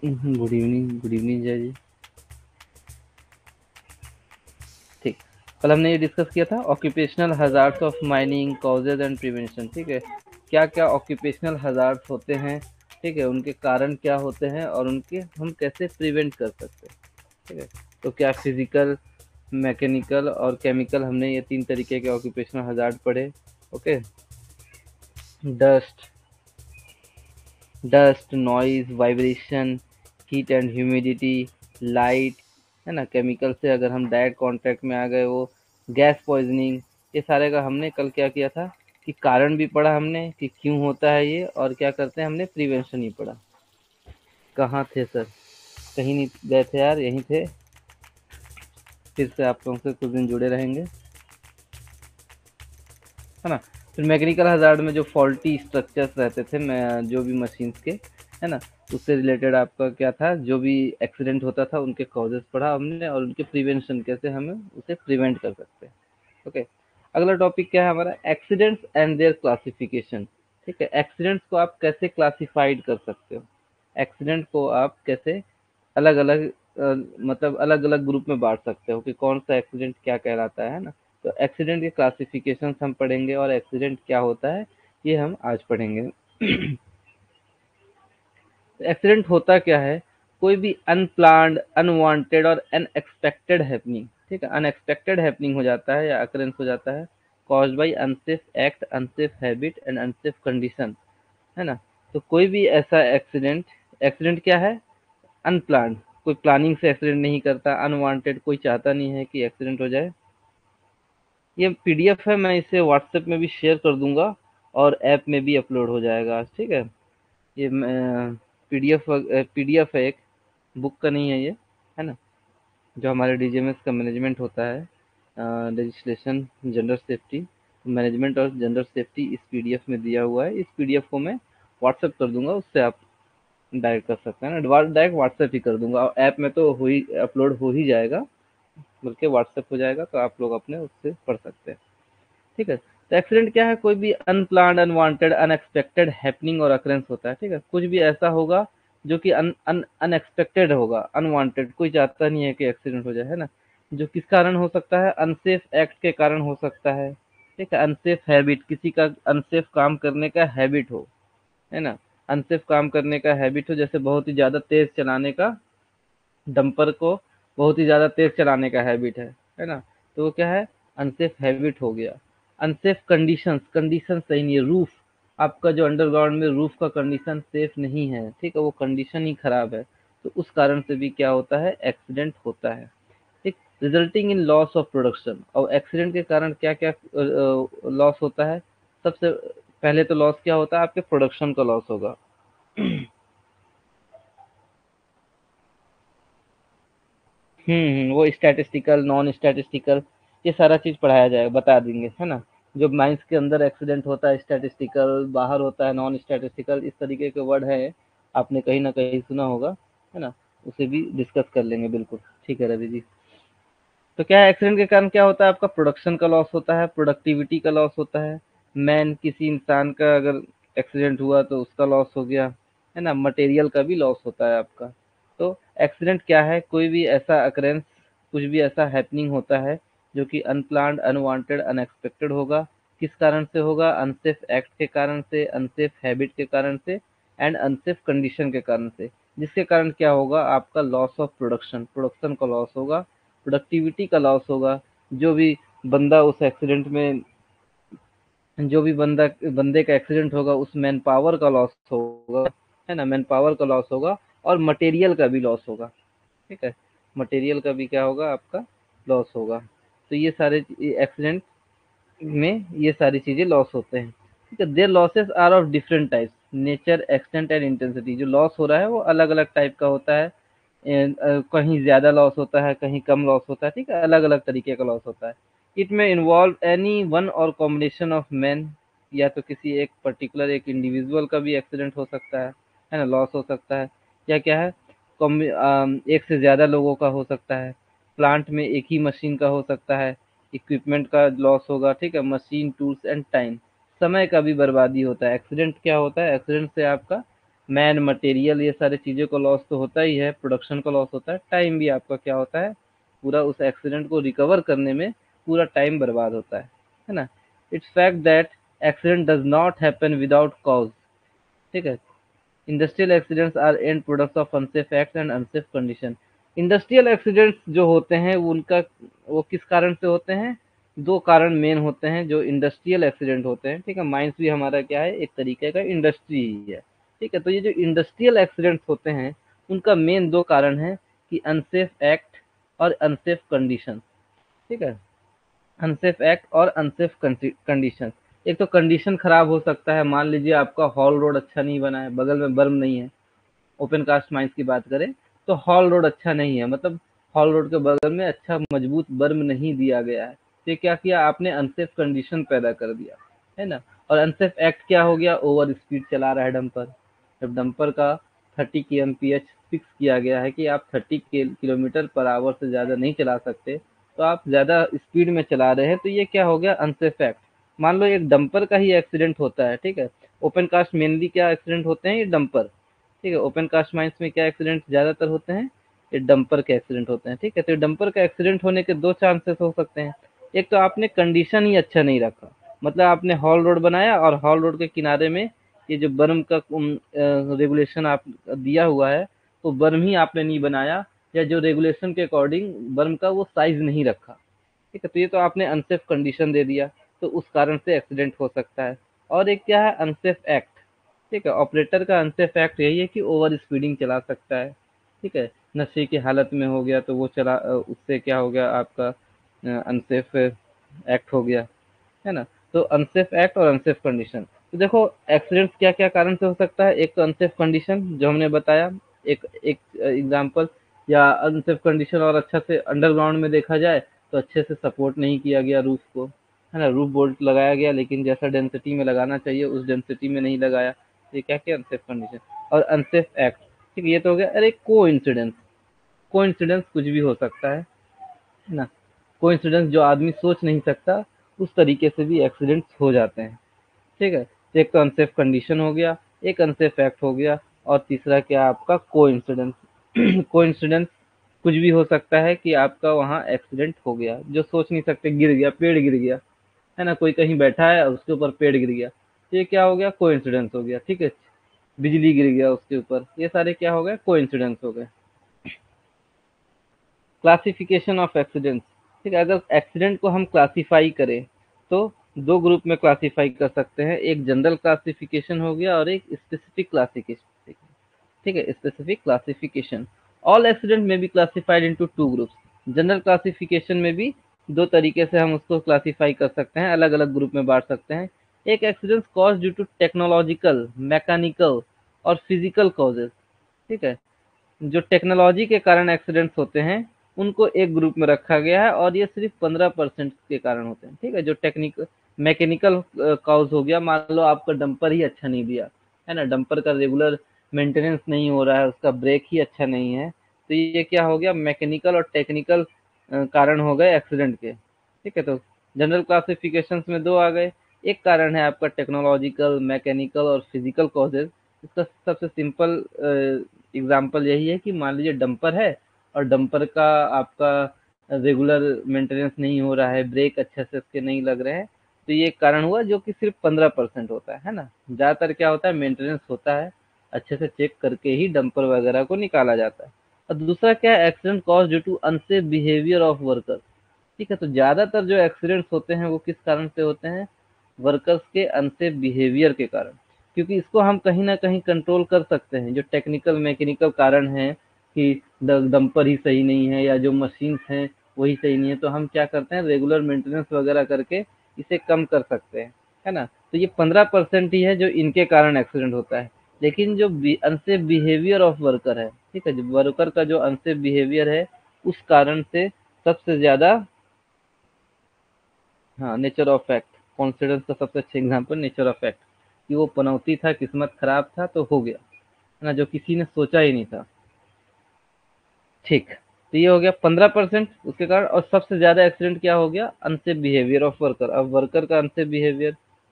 Good evening जय जी। ठीक। कल हमने ये डिस्कस किया था occupational hazards of mining causes and prevention. ठीक है, क्या क्या ऑक्यूपेशनल हजार्ड्स होते हैं, ठीक है, उनके कारण क्या होते हैं और उनके हम कैसे प्रिवेंट कर सकते हैं। ठीक है, तो क्या फिजिकल, मैकेनिकल और केमिकल, हमने ये तीन तरीके के ऑक्यूपेशनल हजार्ड पढ़े। Okay, dust dust noise vibration, heat and humidity, light, है ना। केमिकल से अगर हम डायरेक्ट कांटेक्ट में आ गए, वो गैस पॉइजनिंग, ये सारे का हमने कल क्या किया था कि कारण भी पढ़ा हमने कि क्यों होता है ये, और क्या करते हैं हमने प्रिवेंशन ही पढ़ा। कहाँ थे सर? कहीं नहीं गए थे यार, यहीं थे। फिर से आप लोगों से कुछ दिन जुड़े रहेंगे, है ना। फिर मैकेनिकल हजार्ड में जो फॉल्टी स्ट्रक्चर्स रहते थे, मैं जो भी मशीन्स के, है ना, उससे रिलेटेड आपका क्या था, जो भी एक्सीडेंट होता था उनके कॉजेस पढ़ा हमने और उनके प्रिवेंशन, कैसे हमें उसे प्रिवेंट कर सकते हैं। ओके, अगला टॉपिक क्या है हमारा, एक्सीडेंट्स एंड देयर क्लासिफिकेशन। ठीक है, एक्सीडेंट्स को आप कैसे क्लासिफाइड कर सकते हो, एक्सीडेंट को आप कैसे अलग अलग मतलब अलग अलग ग्रुप में बांट सकते हो कि कौन सा एक्सीडेंट क्या कहलाता है ना। तो एक्सीडेंट के क्लासिफिकेशन हम पढ़ेंगे और एक्सीडेंट क्या होता है ये हम आज पढ़ेंगे। एक्सीडेंट होता क्या है, कोई भी अनप्लान्ड, अनवांटेड और अनएक्सपेक्टेड हैपनिंग। ठीक है, अनएक्सपेक्टेड हैपनिंग हो जाता है या अकरेंस हो जाता है, caused by unsafe act, unsafe habit and unsafe condition, है ना। तो कोई भी ऐसा एक्सीडेंट, एक्सीडेंट क्या है, अनप्लान्ड, कोई प्लानिंग से एक्सीडेंट नहीं करता, अनवांटेड, कोई चाहता नहीं है कि एक्सीडेंट हो जाए। ये पीडीएफ है, मैं इसे व्हाट्सएप में भी शेयर कर दूंगा और ऐप में भी अपलोड हो जाएगा आज। ठीक है, ये पीडीएफ पीडीएफ है, एक बुक का नहीं है ये, है ना। जो हमारे डीजीएमएस का मैनेजमेंट होता है, लेजिस्लेशन, जेंडर सेफ्टी, मैनेजमेंट और जेंडर सेफ्टी, इस पीडीएफ में दिया हुआ है। इस पीडीएफ को मैं व्हाट्सएप कर दूंगा, उससे आप डायरेक्ट कर सकते हैं ना, डायरेक्ट व्हाट्सएप ही कर दूंगा, और ऐप में तो हो ही अपलोड हो ही जाएगा, बल्कि व्हाट्सएप हो जाएगा, तो आप लोग अपने उससे पढ़ सकते हैं। ठीक है, तो एक्सीडेंट क्या है, कोई भी अनप्लान्ड, अनवांटेड, अनएक्सपेक्टेड हैपनिंग और अकरेंस होता है। ठीक है, कुछ भी ऐसा होगा जो कि अनएक्सपेक्टेड होगा, अनवांटेड, कोई चाहता नहीं है कि एक्सीडेंट हो जाए, है ना। जो किस कारण हो सकता है, अनसेफ एक्ट के कारण हो सकता है। ठीक है, अनसेफ हैबिट, किसी का अनसेफ काम करने का हैबिट हो, है ना। अनसेफ काम करने का हैबिट हो, जैसे बहुत ही ज्यादा तेज चलाने का, डंपर को बहुत ही ज़्यादा तेज़ चलाने का हैबिट है ना। तो वो क्या है, अनसेफ हैबिट हो गया। अनसेफ कंडीशंस, कंडीशन सही नहीं है, रूफ, आपका जो अंडरग्राउंड में रूफ का कंडीशन सेफ नहीं है, ठीक है, वो कंडीशन ही खराब है, तो उस कारण से भी क्या होता है, एक्सीडेंट होता है। ठीक, resulting in loss of production, और एक्सीडेंट के कारण क्या क्या लॉस होता है। सबसे पहले तो लॉस क्या होता है, आपके प्रोडक्शन का लॉस होगा। वो स्टैटिस्टिकल, नॉन स्टैटिस्टिकल, ये सारा चीज़ पढ़ाया जाएगा, बता देंगे, है ना। जो माइंस के अंदर एक्सीडेंट होता है स्टैटिस्टिकल, बाहर होता है नॉन स्टैटिस्टिकल, इस तरीके के वर्ड है, आपने कहीं ना कहीं सुना होगा, है ना। उसे भी डिस्कस कर लेंगे, बिल्कुल ठीक है रवि जी। तो क्या है, एक्सीडेंट के कारण क्या होता है, आपका प्रोडक्शन का लॉस होता है, प्रोडक्टिविटी का लॉस होता है, मैन, किसी इंसान का अगर एक्सीडेंट हुआ तो उसका लॉस हो गया, है ना। मटेरियल का भी लॉस होता है आपका। तो एक्सीडेंट क्या है, कोई भी ऐसा अकरेंस, कुछ भी ऐसा हैपनिंग होता है जो कि अनप्लान्ड, अनवांटेड, अनएक्सपेक्टेड होगा। किस कारण से होगा, अनसेफ एक्ट के कारण से, अनसेफ हैबिट के कारण से एंड अनसेफ कंडीशन के कारण से, जिसके कारण क्या होगा, आपका लॉस ऑफ प्रोडक्शन, प्रोडक्शन का लॉस होगा, प्रोडक्टिविटी का लॉस होगा। जो भी बंदा उस एक्सीडेंट में, जो भी बंदे का एक्सीडेंट होगा, उस मैन पावर का लॉस होगा, है ना, मैन पावर का लॉस होगा, और मटेरियल का भी लॉस होगा। ठीक है, मटेरियल का भी क्या होगा, आपका लॉस होगा। तो ये सारे एक्सीडेंट में ये सारी चीजें लॉस होते हैं। ठीक है, their losses are of different types, nature, extent and intensity. जो लॉस हो रहा है वो अलग अलग टाइप का होता है, कहीं ज्यादा लॉस होता है, कहीं कम लॉस होता है, ठीक है, अलग अलग तरीके का लॉस होता है। इट में इन्वॉल्व एनी वन और कॉम्बिनेशन ऑफ मैन, या तो किसी एक पर्टिकुलर एक इंडिविजुअल का भी एक्सीडेंट हो सकता है ना, लॉस हो सकता है, या क्या है, एक से ज्यादा लोगों का हो सकता है, प्लांट में एक ही मशीन का हो सकता है, इक्विपमेंट का लॉस होगा, ठीक है, मशीन, टूल्स एंड टाइम, समय का भी बर्बादी होता है। एक्सीडेंट क्या होता है, एक्सीडेंट से आपका मैन, मटेरियल, ये सारी चीज़ों का लॉस तो होता ही है, प्रोडक्शन का लॉस होता है, टाइम भी आपका क्या होता है, पूरा उस एक्सीडेंट को रिकवर करने में पूरा टाइम बर्बाद होता है ना। It's fact that accident does not happen without cause, ठीक है। Industrial accidents are end products of unsafe act and unsafe condition. Industrial accidents जो होते हैं वो किस कारण से होते हैं, दो कारण मेन होते हैं जो इंडस्ट्रियल एक्सीडेंट होते हैं, ठीक है। माइंस भी हमारा क्या है, एक तरीके का इंडस्ट्री ही है, ठीक है। तो ये जो इंडस्ट्रियल एक्सीडेंट्स होते हैं उनका मेन दो कारण है कि अनसेफ एक्ट और अनसेफ कंडीशन, ठीक है। अनसेफ एक्ट और अनसेफ कंडीशन। एक तो कंडीशन खराब हो सकता है, मान लीजिए आपका हॉल रोड अच्छा नहीं बना है, बगल में बर्म नहीं है, ओपन कास्ट माइंस की बात करें तो हॉल रोड अच्छा नहीं है, मतलब हॉल रोड के बगल में अच्छा मजबूत बर्म नहीं दिया गया है, तो ये क्या किया आपने, अनसेफ कंडीशन पैदा कर दिया, है ना। और अनसेफ एक्ट क्या हो गया, ओवर स्पीड चला रहा है डंपर। जब डंपर का 30 kmph फिक्स किया गया है कि आप 30 किलोमीटर पर आवर से ज़्यादा नहीं चला सकते, तो आप ज़्यादा स्पीड में चला रहे हैं, तो ये क्या हो गया, अनसेफ एक्ट। मान लो एक डंपर का ही एक्सीडेंट होता है, ठीक है। ओपन कास्ट मेनली क्या एक्सीडेंट होते हैं, ये डंपर, ठीक है। ओपन कास्ट माइंस में क्या एक्सीडेंट ज़्यादातर होते हैं, ये डंपर के एक्सीडेंट होते हैं, ठीक है। तो डंपर का एक्सीडेंट होने के दो चांसेस हो सकते हैं। एक तो आपने कंडीशन ही अच्छा नहीं रखा, मतलब आपने हॉल रोड बनाया और हॉल रोड के किनारे में ये जो बर्म का रेगुलेशन आप दिया हुआ है, वो बर्म ही आपने नहीं बनाया, या जो रेगुलेशन के अकॉर्डिंग बर्म का वो साइज नहीं रखा, ठीक है। तो ये तो आपने अनसेफ कंडीशन दे दिया, तो उस कारण से एक्सीडेंट हो सकता है। और एक क्या है, अनसेफ एक्ट, ठीक है। ऑपरेटर का अनसेफ एक्ट यही है कि ओवर स्पीडिंग चला सकता है, ठीक है। नशे की हालत में हो गया तो वो उससे क्या हो गया आपका, अनसेफ एक्ट हो गया, है ना। तो अनसेफ एक्ट और अनसेफ कंडीशन, तो देखो एक्सीडेंट क्या क्या कारण से हो सकता है। एक तो अनसेफ कंडीशन जो हमने बताया, एक एक एग्जांपल, या अनसेफ कंडीशन और अच्छा से अंडरग्राउंड में देखा जाए तो अच्छे से सपोर्ट नहीं किया गया रूफ को, है ना। रूफ बोल्ट लगाया गया लेकिन जैसा डेंसिटी में लगाना चाहिए उस डेंसिटी में नहीं लगाया, ये क्या क्या अनसेफ कंडीशन। और अनसेफ एक्ट, ठीक है, ये तो हो गया। अरे कोइंसिडेंस, कोइंसिडेंस कुछ भी हो सकता है ना। कोइंसिडेंस जो आदमी सोच नहीं सकता उस तरीके से भी एक्सीडेंट्स हो जाते हैं, ठीक है। तो एक तो अनसेफ कंडीशन हो गया, एक अनसेफ एक्ट हो गया, और तीसरा क्या आपका कोइंसिडेंस। कोइंसिडेंस कुछ भी हो सकता है कि आपका वहाँ एक्सीडेंट हो गया, जो सोच नहीं सकते, गिर गया, पेड़ गिर गया, है ना। कोई कहीं बैठा है उसके ऊपर पेड़ गिर गया, तो ये क्या हो गया, कोइंसिडेंस हो गया, ठीक है। बिजली गिर गया उसके ऊपर, ये सारे क्या हो गए, कोइंसिडेंस हो गए। क्लासिफिकेशन ऑफ एक्सीडेंट्स, ठीक है। अगर एक्सीडेंट को हम क्लासिफाई करें तो दो ग्रुप में क्लासिफाई कर सकते हैं, एक जनरल क्लासिफिकेशन हो गया और एक स्पेसिफिक क्लासिफिकेशन, ठीक है। स्पेसिफिक क्लासिफिकेशन, ऑल एक्सीडेंट में be classified into two groups. General classification में भी दो तरीके से हम उसको क्लासिफाई कर सकते हैं, अलग अलग ग्रुप में बांट सकते हैं। एक accident cause due to technological, mechanical और फिजिकल कॉजेज, ठीक है। जो टेक्नोलॉजी के कारण एक्सीडेंट्स होते हैं उनको एक ग्रुप में रखा गया है, और ये सिर्फ 15% के कारण होते हैं, ठीक है। जो मैकेनिकल कॉज हो गया, मान लो आपका डंपर ही अच्छा नहीं दिया, है ना, डंपर का रेगुलर मेंटेनेंस नहीं हो रहा है, उसका ब्रेक ही अच्छा नहीं है, तो ये क्या हो गया, मैकेनिकल और टेक्निकल कारण हो गए एक्सीडेंट के, ठीक है। तो जनरल क्लासिफिकेशंस में दो आ गए, एक कारण है आपका टेक्नोलॉजिकल, मैकेनिकल और फिजिकल कॉजेज। इसका सबसे सिंपल एग्जाम्पल यही है कि मान लीजिए डंपर है और डंपर का आपका रेगुलर मेंटेनेंस नहीं हो रहा है, ब्रेक अच्छे से उसके नहीं लग रहे हैं, तो ये एक कारण हुआ जो कि सिर्फ 15% होता है ना। ज़्यादातर क्या होता है, मेंटेनेंस होता है, अच्छे से चेक करके ही डंपर वगैरह को निकाला जाता है। और दूसरा क्या है, accident cause due to unsafe behaviour of worker, ठीक है। तो ज़्यादातर जो एक्सीडेंट्स होते हैं वो किस कारण से होते हैं, वर्कर्स के अनसेफ बिहेवियर के कारण, क्योंकि इसको हम कहीं ना कहीं कंट्रोल कर सकते हैं। जो टेक्निकल मैकेनिकल कारण है कि डंपर ही सही नहीं है या जो मशीन्स हैं वही सही नहीं है, तो हम क्या करते हैं, रेगुलर मेंटेनेंस वगैरह करके इसे कम कर सकते हैं, है ना। तो ये 15% ही है जो इनके कारण एक्सीडेंट होता है। लेकिन जो अनसेफ बिहेवियर ऑफ वर्कर है, ठीक है, जो वर्कर का जो अनसेफ बिहेवियर है उस कारण से सबसे ज्यादा, हाँ, नेचर ऑफ फैक्ट, कॉन्फिडेंस का सबसे अच्छा एग्जाम्पल नेचर ऑफ फैक्ट, कि वो पनौती था, किस्मत खराब था तो हो गया, है ना, जो किसी ने सोचा ही नहीं था, ठीक। तो ये हो गया 15% उसके कारण। और सबसे ज्यादा एक्सीडेंट क्या हो गया, अनसेफ बिहेवियर ऑफ वर्कर। अब वर्कर का अनसेफ बिहेवियर,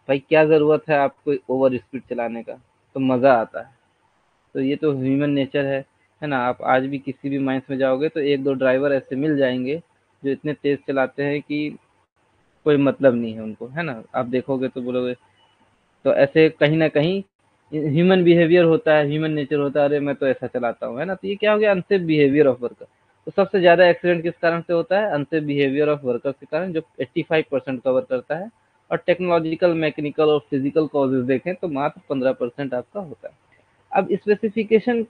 भाई क्या जरूरत है आपको ओवर स्पीड चलाने का, तो मजा आता तो ये तो ह्यूमन नेचर है ना। आप आज भी किसी भी माइंस में जाओगे तो एक दो ड्राइवर ऐसे मिल जाएंगे जो इतने तेज चलाते हैं कि कोई मतलब नहीं है उनको, है ना। आप देखोगे तो बोलोगे, तो ऐसे कहीं ना कहीं ह्यूमन बिहेवियर होता है, ह्यूमन नेचर होता है, अरे मैं तो ऐसा चलाता हूँ, है ना। तो ये क्या हो गया, अनसेफ बिहेवियर ऑफ वर्कर। तो सबसे ज्यादा एक्सीडेंट किस कारण से होता है, अनसेफ बिहेवियर ऑफ वर्कर के कारण, जो 85% कवर करता है। और टेक्नोलॉजिकल, मैकेनिकल और फिजिकल कॉजेज देखें तो मात्र 15% आपका होता है। अब स्पेसिफिकेशन,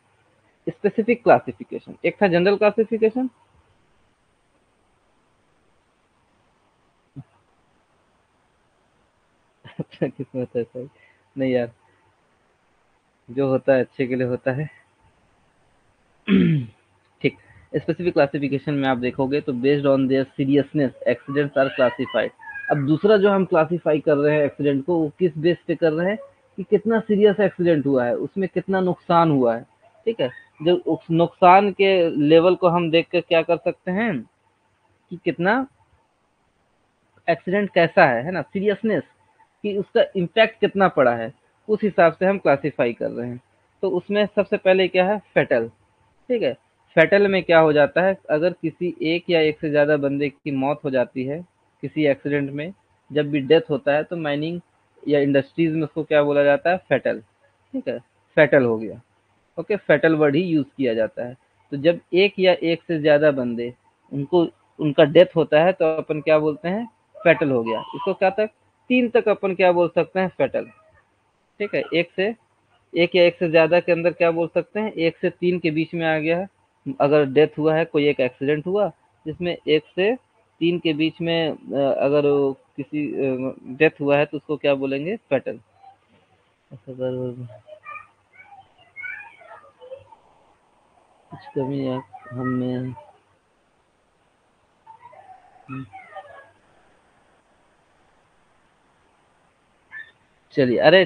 स्पेसिफिक क्लासिफिकेशन, एक था जनरल क्लासिफिकेशन। अच्छा, किस्मत है सही। नहीं यार, जो होता है अच्छे के लिए होता है। ठीक। स्पेसिफिक क्लासिफिकेशन में आप देखोगे तो based on their seriousness accidents are classified. अब दूसरा जो हम क्लासिफाई कर रहे हैं एक्सीडेंट को, वो किस बेस पे कर रहे हैं कि कितना सीरियस एक्सीडेंट हुआ है, उसमें कितना नुकसान हुआ है। ठीक है। जो उस नुकसान के लेवल को हम देख कर क्या कर सकते हैं कि कितना एक्सीडेंट कैसा है ना, सीरियसनेस, कि उसका इम्पैक्ट कितना पड़ा है, उस हिसाब से हम क्लासिफाई कर रहे हैं। तो उसमें सबसे पहले क्या है, फेटल। ठीक है। फेटल में क्या हो जाता है, अगर किसी एक या एक से ज़्यादा बंदे की मौत हो जाती है किसी एक्सीडेंट में, जब भी डेथ होता है तो माइनिंग या इंडस्ट्रीज में उसको क्या बोला जाता है, फेटल। ठीक है। फेटल हो गया। ओके, फेटल वर्ड ही यूज किया जाता है। तो जब एक या एक से ज़्यादा बंदे, उनको उनका डेथ होता है तो अपन क्या बोलते हैं, फेटल हो गया। इसको क्या तक, तीन तक अपन क्या बोल सकते हैं, फेटल। ठीक है। एक से, एक या एक से ज्यादा के अंदर क्या बोल सकते हैं, एक से तीन के बीच में आ गया है। अगर डेथ हुआ है, कोई एक एक्सीडेंट हुआ जिसमें एक से तीन के बीच में अगर किसी डेथ हुआ है तो उसको क्या बोलेंगे, फेटल। अगर कुछ कमी है हमें। चलिए, अरे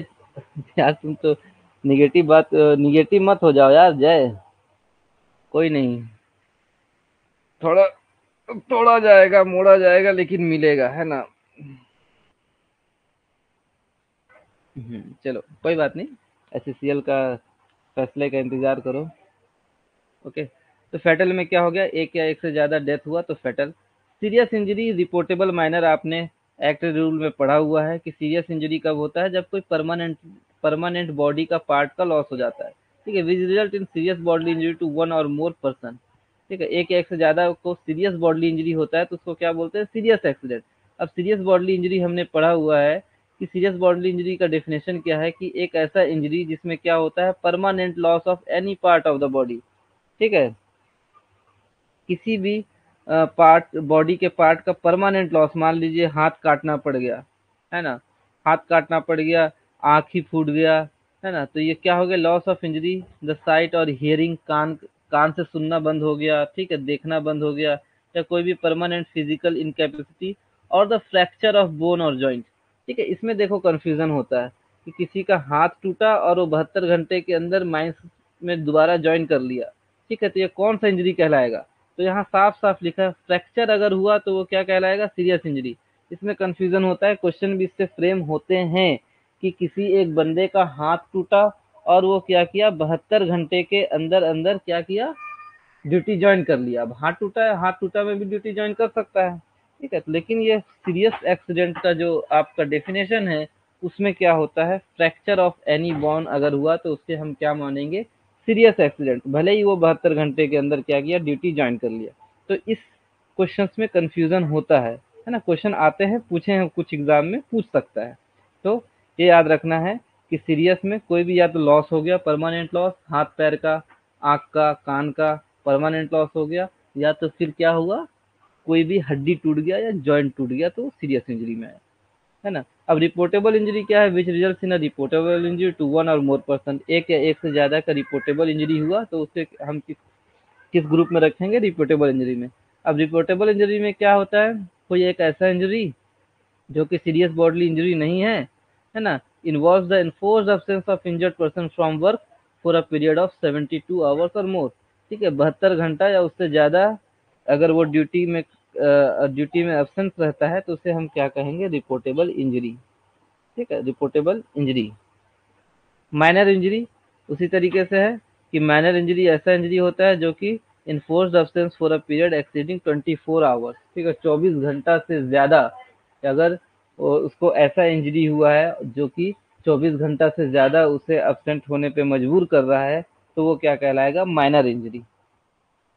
यार तुम तो निगेटिव बात, निगेटिव मत हो जाओ यार जय। कोई नहीं, थोड़ा तोड़ा जाएगा, मोड़ा जाएगा, लेकिन मिलेगा, है ना। चलो कोई बात नहीं, एससीसीएल का फैसले का इंतजार करो। ओके। तो फेटल में क्या हो गया, एक या एक से ज्यादा डेथ हुआ तो fatal. Serious injury reportable minor, आपने एक्ट रूल में पढ़ा हुआ है कि सीरियस इंजरी कब होता है, जब कोई परमानेंट परमानेंट बॉडी का पार्ट का लॉस हो जाता है। ठीक है, which result in serious body injury to one or more person. ठीक है, एक या एक से ज्यादा को सीरियस बॉडी इंजरी होता है तो उसको क्या बोलते हैं, सीरियस एक्सीडेंट। अब सीरियस बॉडी इंजरी हमने पढ़ा हुआ है कि सीरियस बॉडी इंजरी का डेफिनेशन क्या है, कि एक ऐसा इंजरी जिसमें क्या होता है, permanent loss of any part of the body. ठीक है, किसी भी पार्ट, बॉडी के पार्ट का परमानेंट लॉस, मान लीजिए हाथ काटना पड़ गया, है ना, हाथ काटना पड़ गया, आँख ही फूट गया, है ना, तो ये क्या हो गया, loss of injury. The site और हियरिंग, कान कान से सुनना बंद हो गया, ठीक है, देखना बंद हो गया, या कोई भी परमानेंट फिजिकल इनकेपेसिटी, और द फ्रैक्चर ऑफ बोन और जॉइंट। ठीक है, इसमें देखो कंफ्यूजन होता है कि किसी का हाथ टूटा और वो 72 घंटे के अंदर माइंस में दोबारा ज्वाइन कर लिया। ठीक है, तो ये कौन सा इंजरी कहलाएगा, तो यहाँ साफ साफ लिखा है, फ्रैक्चर अगर हुआ तो वो क्या कहलाएगा, सीरियस इंजरी। इसमें कंफ्यूजन होता है, क्वेश्चन भी इससे फ्रेम होते हैं कि किसी एक बंदे का हाथ टूटा और वो क्या किया, 72 घंटे के अंदर अंदर क्या किया, ड्यूटी ज्वाइन कर लिया। अब हाथ टूटा है, हाथ टूटा में भी ड्यूटी ज्वाइन कर सकता है। ठीक है, लेकिन ये सीरियस एक्सीडेंट का जो आपका डेफिनेशन है, उसमें क्या होता है, फ्रैक्चर ऑफ एनी बोन अगर हुआ तो उससे हम क्या मानेंगे, सीरियस एक्सीडेंट, भले ही वो 72 घंटे के अंदर क्या किया, ड्यूटी ज्वाइन कर लिया। तो इस क्वेश्चन में कंफ्यूजन होता है ना। क्वेश्चन आते हैं, पूछे हैं, कुछ एग्जाम में पूछ सकता है। तो ये याद रखना है कि सीरियस में कोई भी या तो लॉस हो गया, परमानेंट लॉस, हाथ पैर का, आँख का, कान का परमानेंट लॉस हो गया, या तो फिर क्या हुआ, कोई भी हड्डी टूट गया या जॉइंट टूट गया, तो सीरियस इंजरी में है ना। अब रिपोर्टेबल इंजरी क्या है, which result in a reportable injury to one or more person, एक या एक से ज्यादा का रिपोर्टेबल इंजरी हुआ तो उससे हम किस ग्रुप में रखेंगे, रिपोर्टेबल इंजरी में। अब रिपोर्टेबल इंजरी में क्या होता है, कोई एक ऐसा इंजरी जो कि सीरियस बॉडली इंजरी नहीं है ना, involve the enforce absence of injured person from work for a period of 72 hours और मोर। ठीक है, 72 घंटा या उससे ज्यादा अगर वो ड्यूटी में एब्सेंस रहता है तो उसे हम क्या कहेंगे, रिपोर्टेबल इंजरी। ठीक है, रिपोर्टेबल इंजरी। माइनर इंजरी उसी तरीके से है, कि माइनर इंजरी ऐसा इंजरी होता है जो कि enforced absence for a period exceeding 24 hours, ठीक है, 24 घंटा से ज्यादा अगर उसको ऐसा इंजरी हुआ है जो कि 24 घंटा से ज्यादा उसे अब्सेंट होने पे मजबूर कर रहा है, तो वो क्या कहलाएगा, माइनर इंजरी।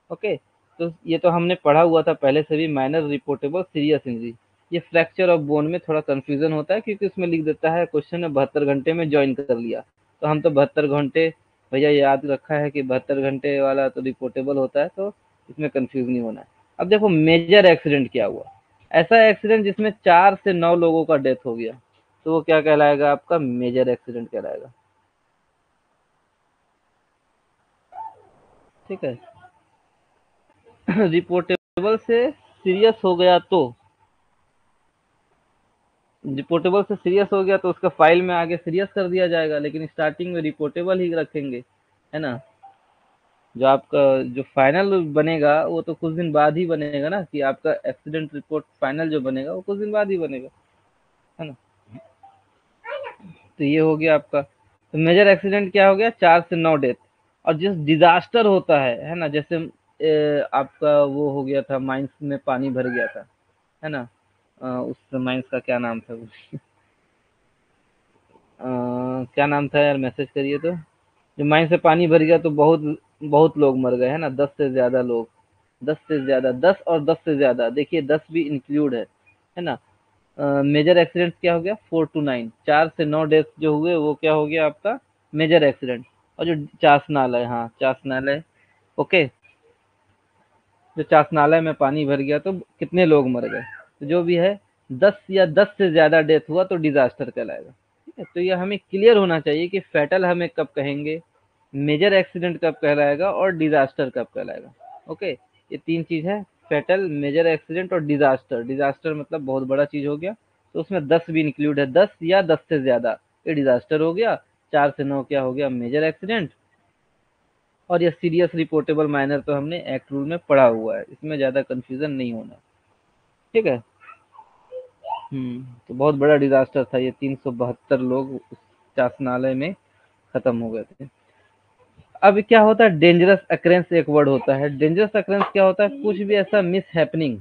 ओके, तो ये तो हमने पढ़ा हुआ था पहले से भी, माइनर रिपोर्टेबल सीरियस इंजरी। ये फ्रैक्चर ऑफ बोन में थोड़ा कंफ्यूजन होता है क्योंकि उसमें लिख देता है क्वेश्चन में 72 घंटे में ज्वाइन कर लिया, तो हम तो 72 घंटे भैया याद रखा है कि 72 घंटे वाला तो रिपोर्टेबल होता है, तो इसमें कंफ्यूज नहीं होना है। अब देखो मेजर एक्सीडेंट क्या हुआ, ऐसा एक्सीडेंट जिसमें 4 से 9 लोगों का डेथ हो गया, तो वो क्या कहलाएगा, आपका मेजर एक्सीडेंट कहलाएगा। ठीक है। रिपोर्टेबल से सीरियस हो गया तो, रिपोर्टेबल से सीरियस हो गया तो उसका फाइल में आगे सीरियस कर दिया जाएगा, लेकिन स्टार्टिंग में रिपोर्टेबल ही रखेंगे, है ना। जो आपका जो फाइनल बनेगा वो तो कुछ दिन बाद ही बनेगा ना, कि आपका एक्सीडेंट रिपोर्ट फाइनल जो बनेगा वो कुछ दिन बाद ही बनेगा, है ना। तो ये हो गया आपका, तो मेजर एक्सीडेंट क्या हो गया, 4 से 9 डेथ। और जिस डिजास्टर होता है ना, जैसे आपका वो हो गया था, माइंस में पानी भर गया था, है ना। उस माइंस का क्या नाम था वो, क्या नाम था यार, मैसेज करिए तो। जो माइन से पानी भर गया तो बहुत बहुत लोग मर गए, है ना, 10 से ज्यादा लोग, 10 से ज्यादा, 10 और 10 से ज्यादा, देखिए 10 भी इंक्लूड है ना। मेजर एक्सीडेंट क्या हो गया, 4 to 9, 4 से 9 डेथ जो हुए वो क्या हो गया आपका, मेजर एक्सीडेंट। और जो चासनालय, हाँ चासनालय, ओके, जो चासनालय में पानी भर गया तो कितने लोग मर गए, तो जो भी है 10 या 10 से ज्यादा डेथ हुआ तो डिजास्टर कहलाएगा। ठीक है, तो ये हमें क्लियर होना चाहिए कि फैटल हमें कब कहेंगे, मेजर एक्सीडेंट कब कहलाएगा और डिजास्टर कब कहलाएगा। ओके, ये 3 चीज है, फैटल, मेजर एक्सीडेंट और डिजास्टर। डिजास्टर मतलब बहुत बड़ा चीज हो गया, तो उसमें 10 भी इंक्लूड है, 10 या 10 से ज्यादा ये डिजास्टर हो गया, 4 से 9 क्या हो गया, मेजर एक्सीडेंट। और ये सीरियस रिपोर्टेबल माइनर तो हमने एक्ट रूल में पढ़ा हुआ है, इसमें ज्यादा कंफ्यूजन नहीं होना। ठीक है। तो बहुत बड़ा डिजास्टर था ये, 372 लोग उस चासनालय में खत्म हो गए थे। अब क्या होता है, डेंजरस अक्रेंस एक वर्ड होता है। डेंजरस अक्रेंस क्या होता है, कुछ भी ऐसा मिस हैपनिंग,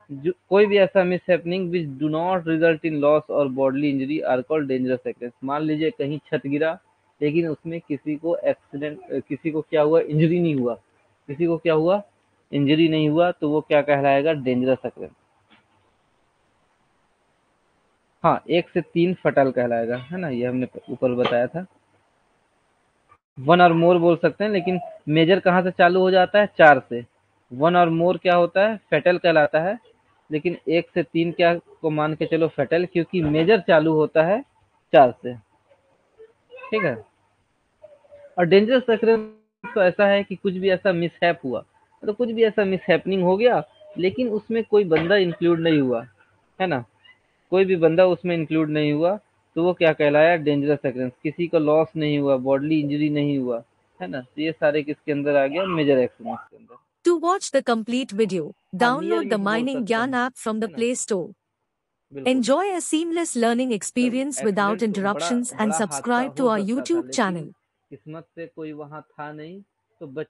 जो कोई भी ऐसा miss happening which do not result in loss और bodily injury are called dangerous occurrences. मान लीजिए कहीं छत गिरा, लेकिन उसमें किसी को एक्सीडेंट, किसी को क्या हुआ, इंजरी नहीं हुआ, किसी को क्या हुआ, इंजरी नहीं हुआ, तो वो क्या कहलाएगा, डेंजरस अक्रेंस। हाँ, 1 से 3 फटल कहलाएगा, है ना, ये हमने ऊपर बताया था। 1 और मोर बोल सकते हैं, लेकिन मेजर कहाँ से चालू हो जाता है, 4 से। 1 और मोर क्या होता है, फेटल कहलाता है, लेकिन 1 से 3 क्या को मान के चलो फेटल, क्योंकि मेजर चालू होता है 4 से। ठीक है। और डेंजरस अक्रेंस तो ऐसा है कि कुछ भी ऐसा मिसहैप हुआ, तो कुछ भी ऐसा मिसहैपनिंग हो गया, लेकिन उसमें कोई बंदा इंक्लूड नहीं हुआ, है ना, कोई भी बंदा उसमें इंक्लूड नहीं हुआ, तो वो क्या कहलाया, डेंजरस अक्रेंस। किसी को लॉस नहीं हुआ, बॉडली इंजरी नहीं हुआ, है ना, तो ये सारे किसके अंदर आ गया, मेजर एक्सीडेंट के अंदर। To watch the complete video, हाँ, नियर download the मिस बोल Mining सकते Gyan हैं, app from the है ना, Play Store. बिल्कुल। Enjoy a seamless learning तब experience without एक्सीडेंट तो बड़ा interruptions and बड़ा हादसा subscribe to हो our सकता था, YouTube लेकिन channel. किस्मत से कोई वहां था नहीं, तो बच